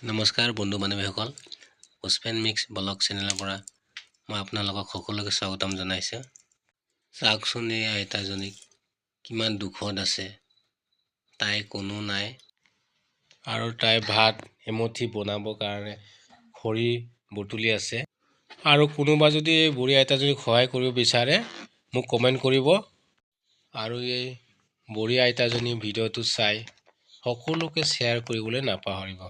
নমস্কাৰ বন্ধু বান্ধৱীসকল, পুষ্পেন মিক্স ব্লগ চেনেলৰ পৰা মই আপোনালোকক সকলোকে স্বাগতম জনাইছোঁ। চাওকচোন এই আইতাজনীক কিমান দুখত আছে, তাই কোনো নাই আৰু তাই ভাত এমুঠি বনাবৰ কাৰণে খৰি বুটলি আছে। আৰু কোনোবা যদি এই বুঢ়ী আইতাজনীক সহায় কৰিব বিচাৰে মোক কমেণ্ট কৰিব। আৰু এই বুঢ়ী আইতাজনী ভিডিঅ'টো চাই সকলোকে শ্বেয়াৰ কৰিবলৈ নাপাহৰিব।